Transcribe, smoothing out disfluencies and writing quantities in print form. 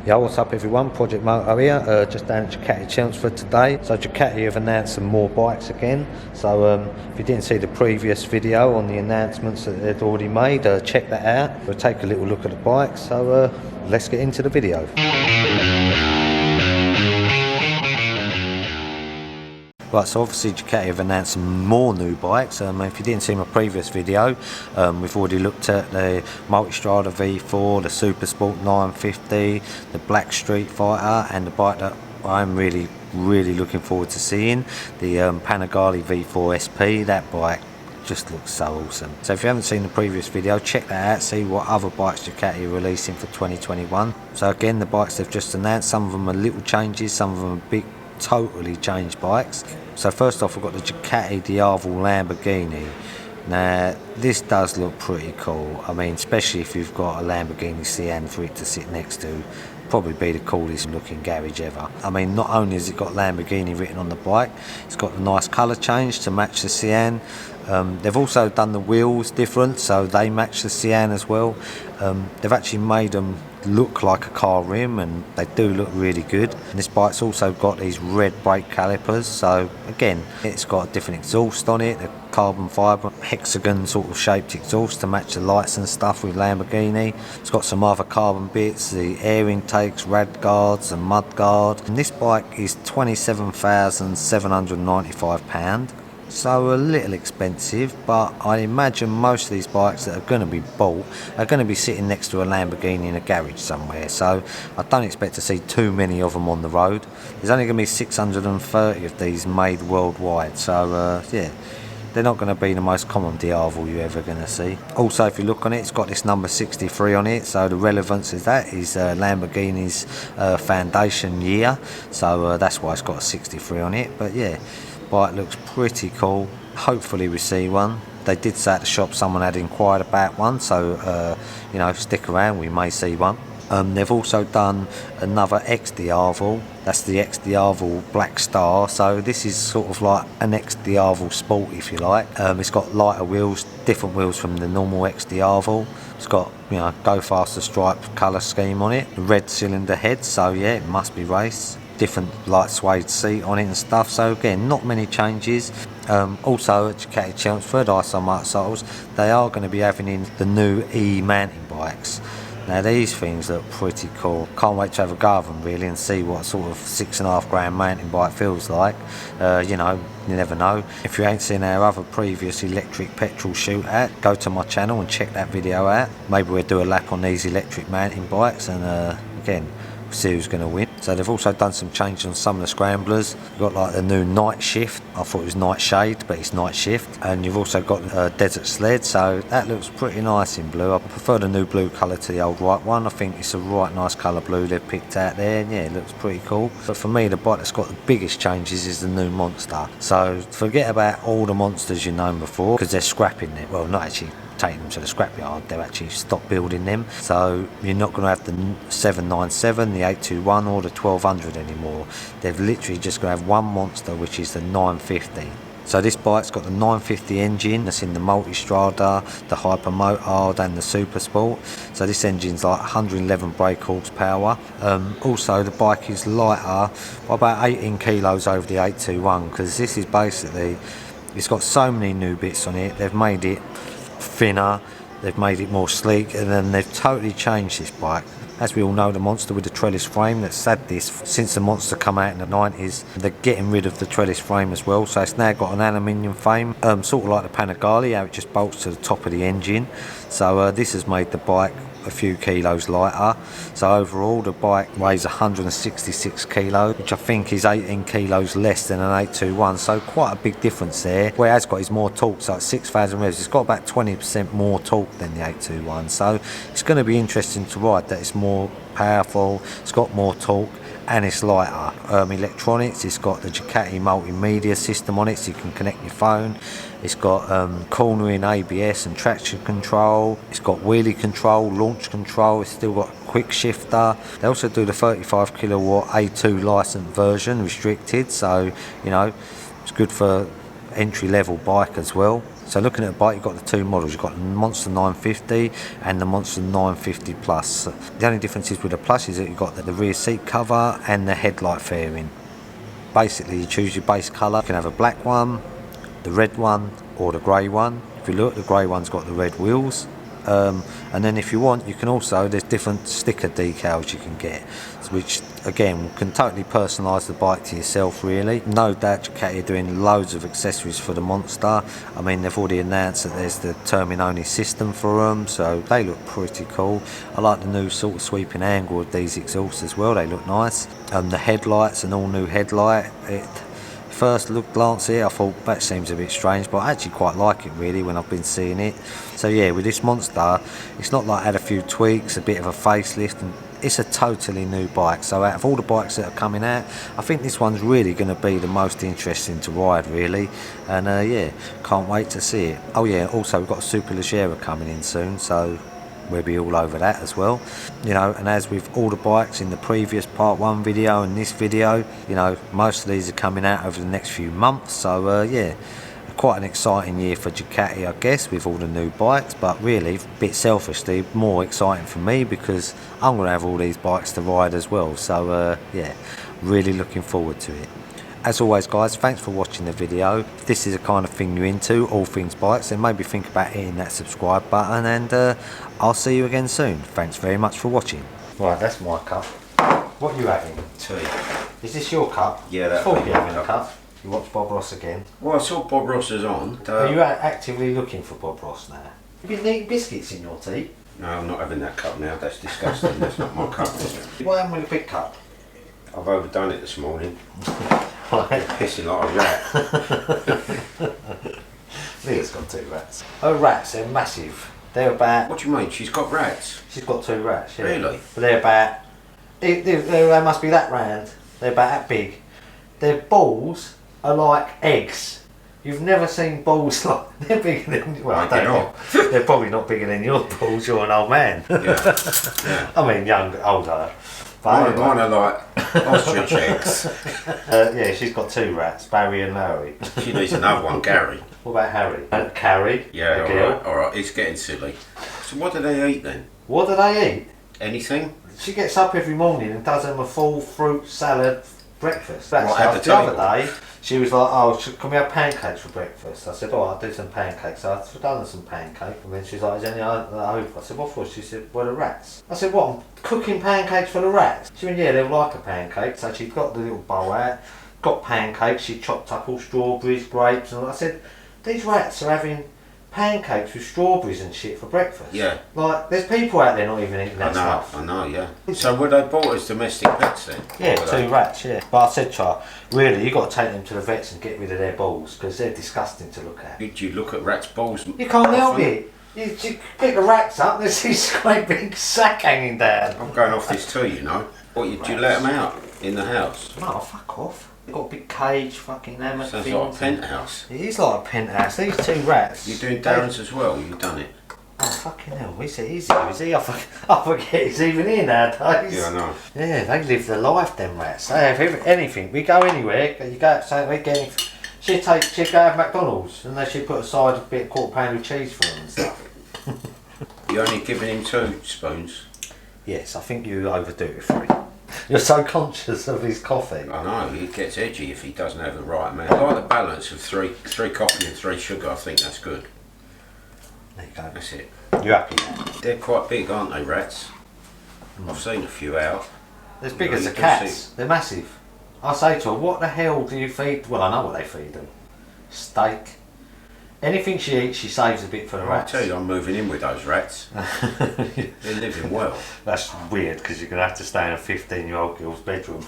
Yo, what's up everyone, Project Moto here, just down at Ducati Chelmsford today. So Ducati have announced some more bikes again, so if you didn't see the previous video on the announcements that they'd already made, check that out. We'll take a little look at the bikes, so let's get into the video. Right, so obviously Ducati have announced some more new bikes. If you didn't see my previous video, we've already looked at the Multistrada V4, the Super Sport 950, the Black Street Fighter, and the bike that I'm really looking forward to seeing, the Panigale V4 SP. That bike just looks so awesome. So if you haven't seen the previous video, check that out, see what other bikes Ducati are releasing for 2021. So again, the bikes they've just announced, some of them are little changes, some of them are big, totally changed bikes. So first off, we've got the Ducati Diavel Lamborghini. Now this does look pretty cool. I mean, especially if you've got a Lamborghini Sian for it to sit next to, probably be the coolest looking garage ever. I mean, not only has it got Lamborghini written on the bike, it's got a nice colour change to match the Sian. They've also done the wheels different, so they match the Sian as well. They've actually made them look like a car rim, and they do look really good. And this bike's also got these red brake calipers, so again, it's got a different exhaust on it, a carbon fibre hexagon sort of shaped exhaust to match the lights and stuff with Lamborghini. It's got some other carbon bits, the air intakes, rad guards and mud guard. And this bike is £27,795. So a little expensive, but I imagine most of these bikes that are going to be bought are going to be sitting next to a Lamborghini in a garage somewhere, so I don't expect to see too many of them on the road. There's only going to be 630 of these made worldwide, so yeah, they're not going to be the most common Diavel you're ever going to see. Also, if you look on it, it's got this number 63 on it, so the relevance of that is Lamborghini's foundation year, so that's why it's got a 63 on it. But yeah, bike looks pretty cool. Hopefully we see one. They did say at the shop someone had inquired about one, so you know, stick around, we may see one. They've also done another Xdiavel. That's the Xdiavel Black Star, so this is sort of like an Xdiavel Sport, if you like. It's got lighter wheels, different wheels from the normal Xdiavel. It's got, you know, go faster stripe colour scheme on it, red cylinder head, so yeah, it must be race. Different light suede seat on it and stuff, so again, not many changes. Also at Ducati Chelmsford, Hyside Motorcycles, they are going to be having in the new E-mountain bikes. Now these things look pretty cool. Can't wait to have a go of them really and see what sort of £6.5 mountain bike feels like. You know, you never know. If you ain't seen our other previous electric petrol shootout, go to my channel and check that video out. Maybe we'll do a lap on these electric mountain bikes, and again, see who's going to win. So they've also done some changes on some of the scramblers. You've got like the new Nightshift. I thought it was Nightshade, but it's Nightshift. And you've also got Desert Sled, so that looks pretty nice in blue. I prefer the new blue colour to the old white one. I think it's a right nice colour blue they've picked out there, and yeah, it looks pretty cool. But for me, the bike that's got the biggest changes is the new Monster. So forget about all the monsters you've known before, because they're scrapping it. Well, not actually taking them to the scrapyard, they've actually stopped building them, so you're not going to have the 797, the 821 or the 1200 anymore. They've literally just going to have one monster, which is the 950. So this bike's got the 950 engine that's in the Multistrada, the Hyper Motard and the Super Sport. So this engine's like 111 brake horsepower. Also the bike is lighter by about 18 kilos over the 821, because this is basically, it's got so many new bits on it. They've made it thinner, they've made it more sleek, and then they've totally changed this bike. As we all know, the Monster with the trellis frame, that's had this since the Monster come out in the 90s. They're getting rid of the trellis frame as well, so it's now got an aluminium frame, sort of like the Panigale, how it just bolts to the top of the engine. So this has made the bike a few kilos lighter. So overall the bike weighs 166 kilos, which I think is 18 kilos less than an 821, so quite a big difference there. What it has got is more torque, so at 6,000 revs it's got about 20% more torque than the 821, so it's going to be interesting to ride that. It's more powerful, it's got more torque, and it's lighter. Electronics, it's got the Ducati multimedia system on it, so you can connect your phone. It's got cornering, ABS and traction control. It's got wheelie control, launch control. It's still got a quick shifter. They also do the 35 kilowatt A2 licensed version, restricted, so you know, it's good for entry-level bike as well. So looking at the bike, you've got the two models. You've got the Monster 950 and the Monster 950 Plus. The only difference is with the Plus is that you've got the rear seat cover and the headlight fairing. Basically, you choose your base colour. You can have a black one, the red one, or the grey one. If you look, the grey one's got the red wheels. And then if you want, you can also, there's different sticker decals you can get, which again can totally personalise the bike to yourself really. No doubt Ducati are doing loads of accessories for the Monster. I mean, they've already announced that there's the turning only system for them, so they look pretty cool. I like the new sort of sweeping angle of these exhausts as well, they look nice. The headlights, an all new headlight. First glance here, I thought that seems a bit strange, but I actually quite like it really when I've been seeing it. So yeah, with this Monster, it's not like I had a few tweaks, a bit of a facelift, and it's a totally new bike. So out of all the bikes that are coming out, I think this one's really going to be the most interesting to ride really. And yeah, can't wait to see it. Oh yeah, also we've got a Superleggera coming in soon, so we'll be all over that as well, you know. And as with all the bikes in the previous part 1 video and this video, you know, most of these are coming out over the next few months. So yeah, quite an exciting year for Ducati, I guess, with all the new bikes. But really, a bit selfishly, more exciting for me because I'm going to have all these bikes to ride as well. So yeah, really looking forward to it. As always guys, thanks for watching the video. If this is the kind of thing you're into, all things bikes, then maybe think about hitting that subscribe button, and I'll see you again soon. Thanks very much for watching. Right, that's my cup. What are you having? Tea. Is this your cup? Yeah, that's my having a cup. You watch Bob Ross again? Well, I saw Bob Ross's on. Are you actively looking for Bob Ross now? Have you been eating biscuits in your tea? No, I'm not having that cup now. That's disgusting. That's not my cup. What happened with a big cup? I've overdone it this morning. Pissing like a rat. Leah's got 2 rats. Her rats, they're massive. They're about... What do you mean? She's got rats? She's got 2 rats, yeah. Really? But they're about... They must be that round. They're about that big. Their balls are like eggs. You've never seen balls like... They're bigger than... Well, I don't know. They're probably not bigger than your balls. You're an old man. Yeah. I mean, older. Mine are like ostrich eggs. Yeah, she's got 2 rats, Barry and Larry. She needs another one, Gary. What about Harry? Carrie? Yeah, alright, it's getting silly. So what do they eat then? What do they eat? Anything? She gets up every morning and does them a full fruit salad breakfast. Right, That's the other day. She was like, oh, can we have pancakes for breakfast? I said, oh, I'll do some pancakes. So I've done some pancake. And then she's like, is there any other hope? I said, what for? She said, well, the rats. I said, what, I'm cooking pancakes for the rats? She went, yeah, they'll like a pancake. So she got the little bowl out, got pancakes. She chopped up all strawberries, grapes. And I said, these rats are having pancakes with strawberries and shit for breakfast. Yeah. Like, there's people out there not even eating that stuff. I know, yeah. So were they bought as domestic pets then? Yeah, 2 rats, yeah. But I said to her, really, you've got to take them to the vets and get rid of their balls, because they're disgusting to look at. Did you look at rats' balls? You can't help it. You pick the rats up, there's this great big sack hanging down. I'm going off this too, you know. What, did you let them out in the house? No, fuck off. You've got a big cage, fucking hammock. Sounds like a penthouse. It is like a penthouse. These 2 rats. You're doing Darren's as well, you've done it. Oh, fucking hell, is he? I forget he's even here nowadays. Yeah, I know. Yeah, they live their life, them rats. They have anything. We go anywhere, you go outside, we get anything. She'd go have McDonald's and then she'd put aside a bit of £1/4 of cheese for them and stuff. You're only giving him 2 spoons? Yes, I think you overdo it for him. You're so conscious of his coffee. I know, he gets edgy if he doesn't have the right amount. I like the balance of 3 coffee and 3 sugar, I think that's good. There you go. That's it. You're happy now? They're quite big, aren't they, rats? I've seen a few out. They're as big as the cats. They're massive. I say to her, what the hell do you feed? Well, I know what they feed them. Steak. Anything she eats, she saves a bit for the rats. I tell you, I'm moving in with those rats. They're living well. That's weird because you're going to have to stay in a 15-year-old girl's bedroom.